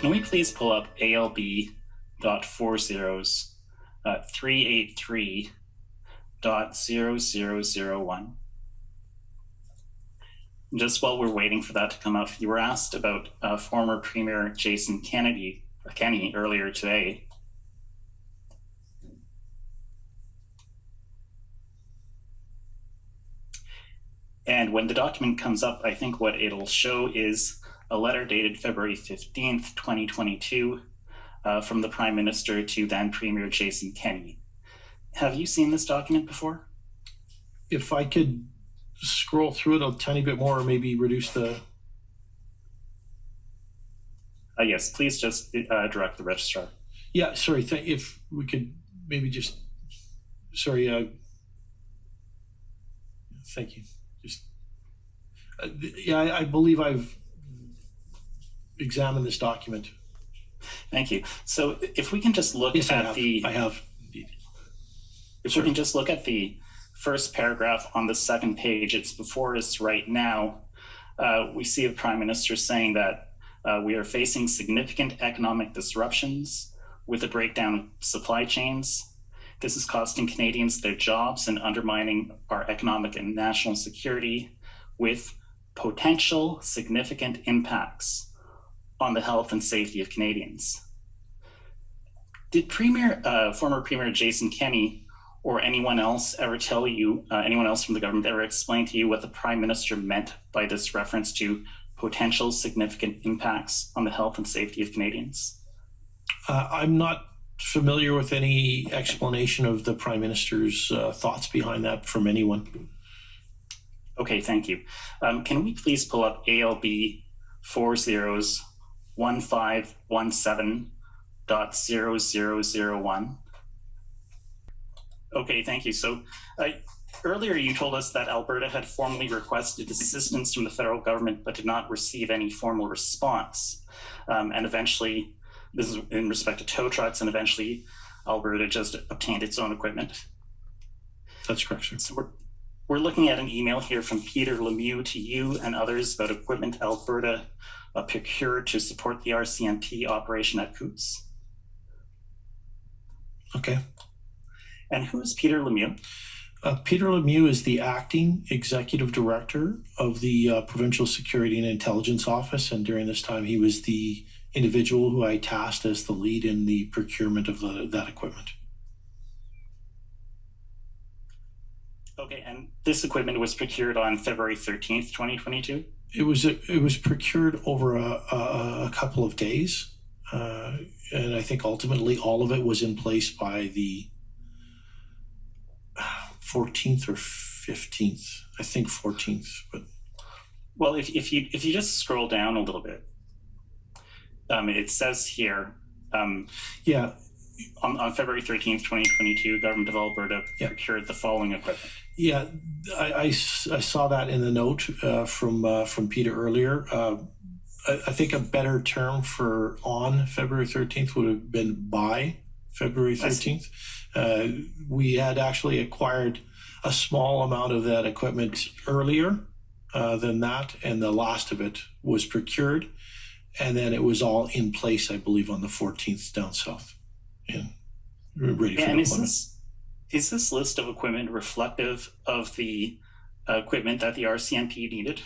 Can we please pull up ALB.40 383.0001? Just while we're waiting for that to come up, you were asked about former Premier Jason Kenney earlier today. And when the document comes up, I think what it'll show is a letter dated February 15th, 2022, from the Prime Minister to then Premier Jason Kenney. Have you seen this document before? If I could scroll through it a tiny bit more, or maybe reduce the... Yes, please just direct the registrar. Yeah, sorry, if we could maybe just... Sorry, thank you. Just yeah, I believe I've examined this document. Thank you. So if we can just look yes, at we can just look at the first paragraph on the second page, it's before us right now. We see the Prime Minister saying that we are facing significant economic disruptions with the breakdown of supply chains. This is costing Canadians their jobs and undermining our economic and national security with potential significant impacts on the health and safety of Canadians. Did former Premier Jason Kenney or anyone else ever tell you, anyone else from the government ever explain to you what the Prime Minister meant by this reference to potential significant impacts on the health and safety of Canadians? I'm not familiar with any explanation of the Prime Minister's thoughts behind that from anyone. Okay, thank you. Can we please pull up ALB 401517.0001? Okay, thank you. So earlier you told us that Alberta had formally requested assistance from the federal government but did not receive any formal response. And eventually, this is in respect to tow trucks, and eventually Alberta just obtained its own equipment. That's correct, sir. So we're looking at an email here from Peter Lemieux to you and others about equipment Alberta procured to support the RCMP operation at Coutts. Okay. And who is Peter Lemieux? Peter Lemieux is the acting executive director of the Provincial Security and Intelligence Office, and during this time he was the individual who I tasked as the lead in the procurement of that equipment. Okay, and this equipment was procured on February 13th, 2022? It was procured over a couple of days, and I think ultimately all of it was in place by the 14th or 15th. I think 14th, but well, if you just scroll down a little bit, it says here, yeah, on February 13th, 2022, Government of Alberta procured the following equipment. Yeah, I saw that in the note from Peter earlier. I think a better term for on February 13th would have been by February 13th. We had actually acquired a small amount of that equipment earlier than that, and the last of it was procured, and then it was all in place, I believe, on the 14th down south. And ready for deployment. Is this list of equipment reflective of the equipment that the RCMP needed?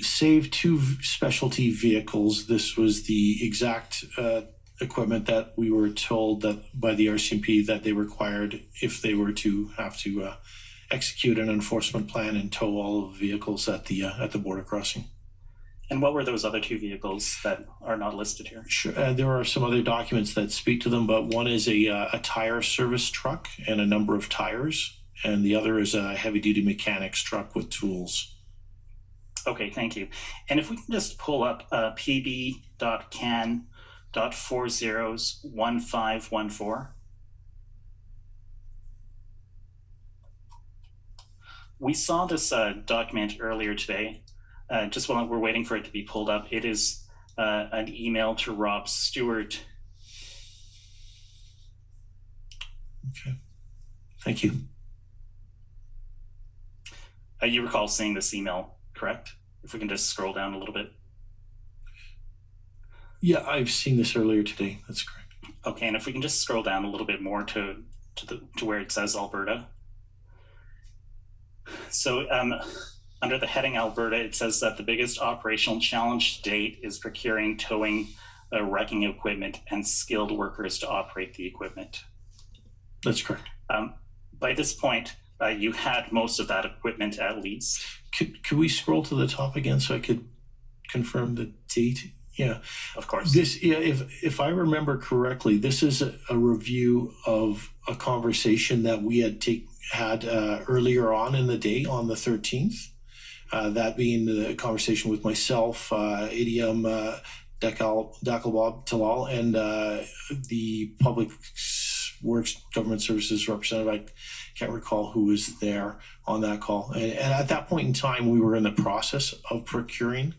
Save two specialty vehicles, this was the exact equipment that we were told that by the RCMP that they required if they were to have to execute an enforcement plan and tow all of the vehicles at the border crossing. And what were those other two vehicles that are not listed here? Sure. There are some other documents that speak to them, but one is a tire service truck and a number of tires, and the other is a heavy-duty mechanics truck with tools. Okay, thank you. And if we can just pull up pb.can.401514. We saw this document earlier today. Just while we're waiting for it to be pulled up, it is an email to Rob Stewart. Okay, thank you. You recall seeing this email, correct? If we can just scroll down a little bit. Yeah, I've seen this earlier today. That's correct. Okay, and if we can just scroll down a little bit more to where it says Alberta. So under the heading Alberta, it says that the biggest operational challenge to date is procuring towing, wrecking equipment, and skilled workers to operate the equipment. That's correct. By this point, you had most of that equipment at least. Could we scroll to the top again so I could confirm the date? Yeah, of course. If I remember correctly, this is a review of a conversation that we had earlier on in the day on the 13th. That being the conversation with myself, ADM Dakalbob Talal, and the Public Works Government Services representative. I can't recall who was there on that call. And at that point in time, we were in the process of procuring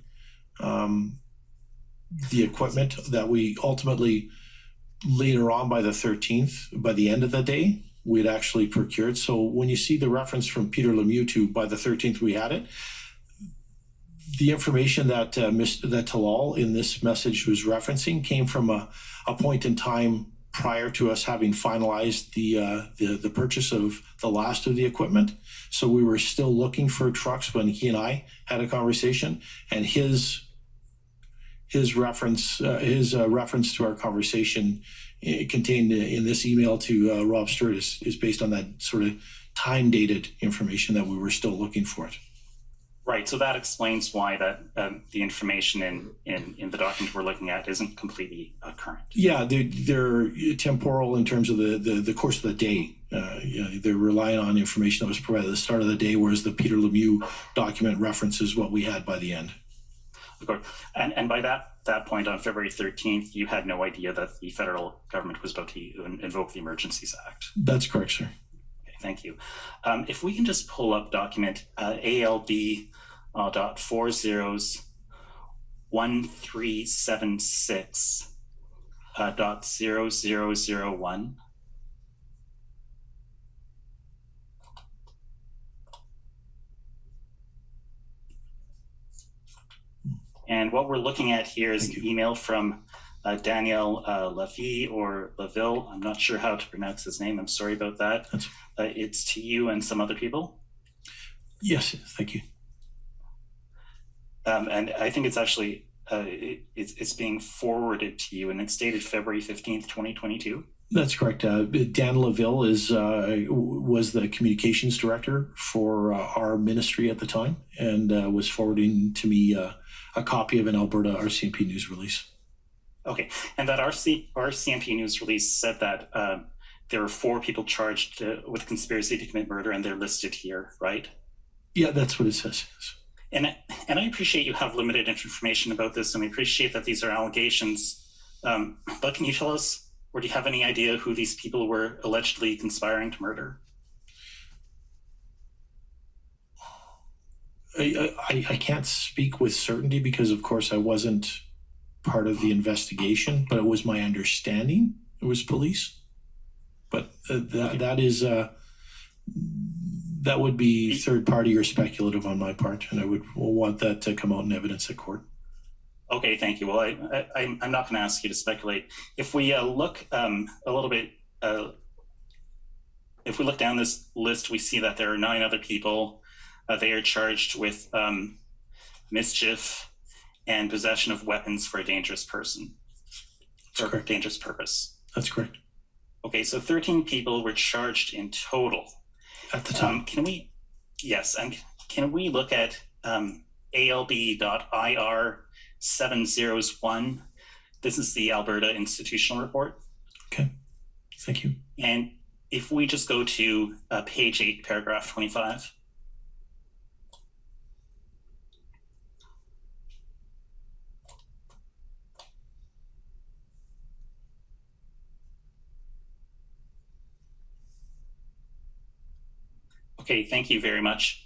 the equipment that we ultimately, later on by the 13th, by the end of the day, we'd actually procured. So when you see the reference from Peter Lemieux to by the 13th we had it, the information that that Talal in this message was referencing came from a point in time prior to us having finalized the purchase of the last of the equipment. So we were still looking for trucks when he and I had a conversation, and his reference to our conversation contained in this email to Rob Stewart is based on that sort of time dated information that we were still looking for it. Right. So that explains why that the information in the document we're looking at isn't completely current. Yeah, they're temporal in terms of the course of the day. They're relying on information that was provided at the start of the day, whereas the Peter Lemieux document references what we had by the end. Of course. And by that point on February 13th, you had no idea that the federal government was about to invoke the Emergencies Act. That's correct, sir. Okay, thank you. If we can just pull up document ALB.401376.0001. And what we're looking at here is an email from Daniel Lavie or Laville. I'm not sure how to pronounce his name. I'm sorry about that. It's to you and some other people. Yes, thank you. And I think it's actually, it's being forwarded to you, and it's dated February 15th, 2022. That's correct. Dan Laville was the communications director for our ministry at the time, and was forwarding to me a copy of an Alberta RCMP news release. Okay, and that RCMP news release said that there were 4 people charged with conspiracy to commit murder, and they're listed here, right? Yeah, that's what it says. And I appreciate you have limited information about this, and we appreciate that these are allegations. But can you tell us, or do you have any idea who these people were allegedly conspiring to murder? I can't speak with certainty because, of course, I wasn't part of the investigation, but it was my understanding it was police. But that would be third party or speculative on my part, and I would want that to come out in evidence at court. Okay, thank you. Well, I'm not going to ask you to speculate. If we look a little bit, if we look down this list, we see that there are 9 other people. They are charged with mischief and possession of weapons for a dangerous person. That's correct. Dangerous purpose. That's correct. Okay, so 13 people were charged in total. At the time. Can we look at ALB.IR701? This is the Alberta Institutional Report. Okay, thank you. And if we just go to page 8, paragraph 25. Okay, thank you very much.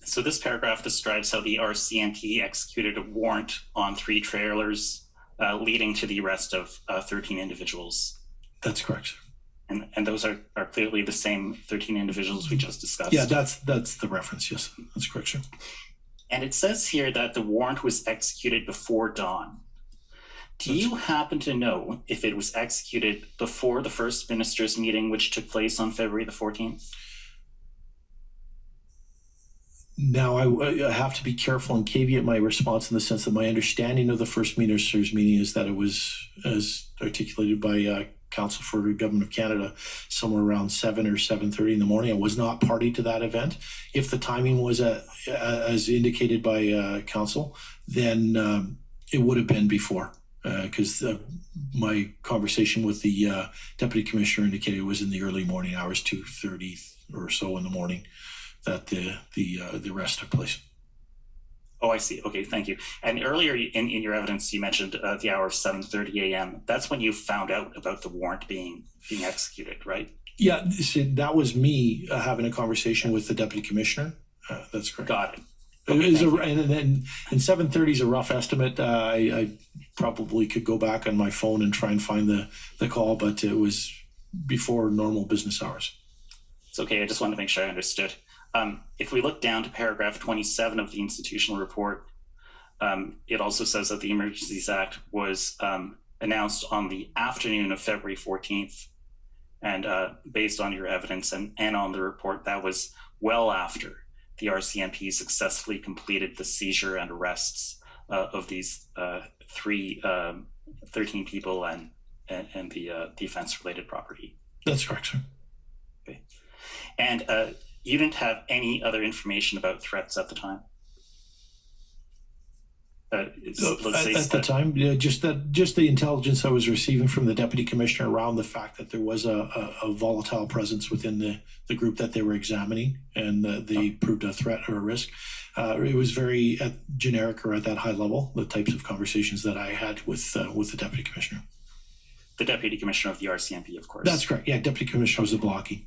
So this paragraph describes how the RCMP executed a warrant on 3 trailers leading to the arrest of 13 individuals. That's correct. And those are clearly the same 13 individuals we just discussed. Yeah, that's the reference. Yes, that's correct, sir. And it says here that the warrant was executed before dawn. Do you happen to know if it was executed before the first ministers' meeting, which took place on February the 14th? Now, I have to be careful and caveat my response in the sense that my understanding of the first ministers' meeting is that it was, as articulated by Council for the Government of Canada, somewhere around 7 or 7:30 in the morning. I was not party to that event. If the timing was as indicated by Council, then it would have been before, because my conversation with the Deputy Commissioner indicated it was in the early morning hours, 2:30 or so in the morning, that the arrest took place. Oh, I see. Okay, thank you. And earlier in your evidence, you mentioned the hour of 7:30 a.m. That's when you found out about the warrant being executed, right? Yeah, see, that was me having a conversation with the Deputy Commissioner. That's correct. Got it. Okay, and then 7:30 is a rough estimate. I probably could go back on my phone and try and find the call, but it was before normal business hours. It's okay. I just wanted to make sure I understood. If we look down to paragraph 27 of the institutional report, it also says that the Emergencies Act was announced on the afternoon of February 14th. And based on your evidence and on the report, that was well after the RCMP successfully completed the seizure and arrests of these 13 people and the offense-related property. That's correct, sir. Okay. And you didn't have any other information about threats at the time? At the time, just the intelligence I was receiving from the Deputy Commissioner around the fact that there was a volatile presence within the group that they were examining, and they proved a threat or a risk. It was very generic or at that high level, the types of conversations that I had with the Deputy Commissioner. The Deputy Commissioner of the RCMP, of course. That's correct. Yeah, Deputy Commissioner was Zablocki.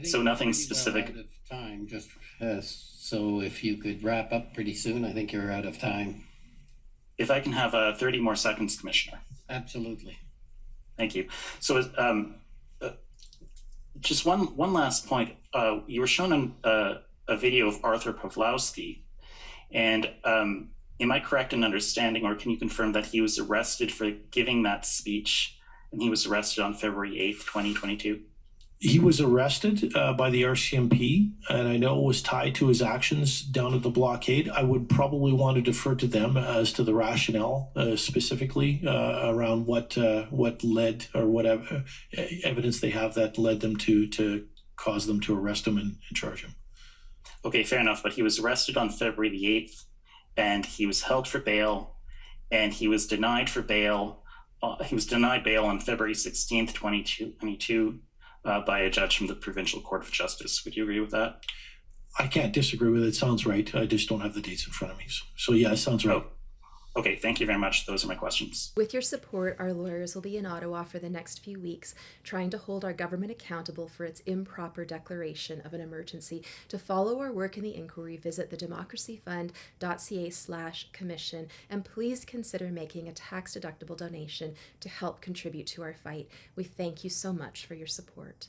So nothing specific. Well out of time, just so if you could wrap up pretty soon, I think you're out of time. If I can have 30 more seconds, Commissioner. Absolutely. Thank you. So just one last point. You were shown a video of Arthur Pawlowski, and am I correct in understanding, or can you confirm that he was arrested for giving that speech, and he was arrested on February 8th, 2022? He was arrested by the RCMP, and I know it was tied to his actions down at the blockade. I would probably want to defer to them as to the rationale specifically around what led, or whatever evidence they have that led them to cause them to arrest him and charge him. Okay, fair enough. But he was arrested on February the 8th, and he was held for bail, and he was denied for bail. He was denied bail on February 16th, 2022. By a judge from the Provincial Court of Justice. Would you agree with that? I can't disagree with it. It sounds right. I just don't have the dates in front of me. So yeah, it sounds right. Oh, okay, thank you very much. Those are my questions. With your support, our lawyers will be in Ottawa for the next few weeks, trying to hold our government accountable for its improper declaration of an emergency. To follow our work in the inquiry, visit thedemocracyfund.ca/commission, and please consider making a tax-deductible donation to help contribute to our fight. We thank you so much for your support.